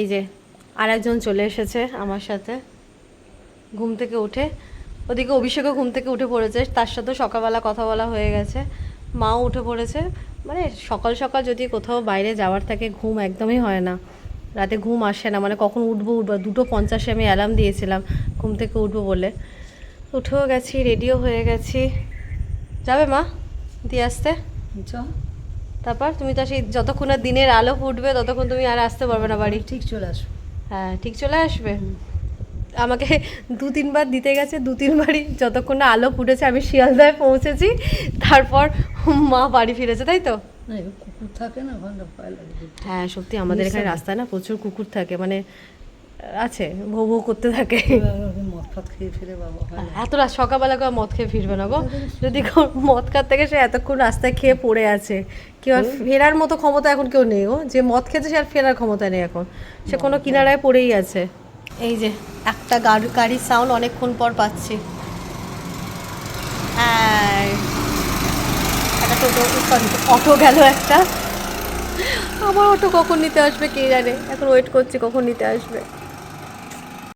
এই যে আরেকজন চলে এসেছে আমার সাথে ঘুম থেকে উঠে। ওদিকে অভিষেকও ঘুম থেকে উঠে পড়েছে, তার সাথে সকালবেলা কথা বলা হয়ে গেছে। মাও উঠে পড়েছে। মানে সকাল সকাল যদি কোথাও বাইরে যাওয়ার থাকে ঘুম একদমই হয় না, রাতে ঘুম আসে না। মানে কখন উঠবো 2:50 আমি অ্যালার্ম দিয়েছিলাম ঘুম থেকে উঠবো বলে। উঠেও গেছি, রেডিও হয়ে গেছি। যাবে মা দিয়ে আসতে? তারপর তুমি তো সেই যতক্ষণ না দিনের আলো ফুটবে ততক্ষণ তুমি আর আসতে পারবে না বাড়ি। ঠিক চলে আসো। হ্যাঁ ঠিক চলে আসবে। আমাকে 2-3 বার দিতে গেছে, 2-3বারই যতক্ষণ না আলো ফুটেছে আমি শিয়ালদায় পৌঁছেছি, তারপর মা বাড়ি ফিরেছে, তাই তো? না কুকুর থাকে না, ওখানে ভয় লাগে। হ্যাঁ সত্যি আমাদের এখানে রাস্তায় না প্রচুর কুকুর থাকে, মানে আছে ভৌ ভৌ করতে থাকে। মদ ফাত খেয়ে ফিরে বাবা এত রাত সকালবেলা করে মদ খেয়ে ফিরবে না গো, যদি মদ খাত থেকে সে এতক্ষণ রাস্তায় খেয়ে পড়ে আছে, কেউ আর ফেরার মতো ক্ষমতা এখন কেউ নেই। ও যে মদ খেতে সে আর ফেরার ক্ষমতা নেই এখন, সে কোনো কিনারায় পড়েই আছে। এই যে একটা গাড়ির সাউন্ড অনেকক্ষণ পর পাচ্ছি। হ্যাঁ একটা টোটো, সরি অটো গেল একটা। আমার অটো কখন নিতে আসবে কে জানে, এখন ওয়েট করছি কখন নিতে আসবে।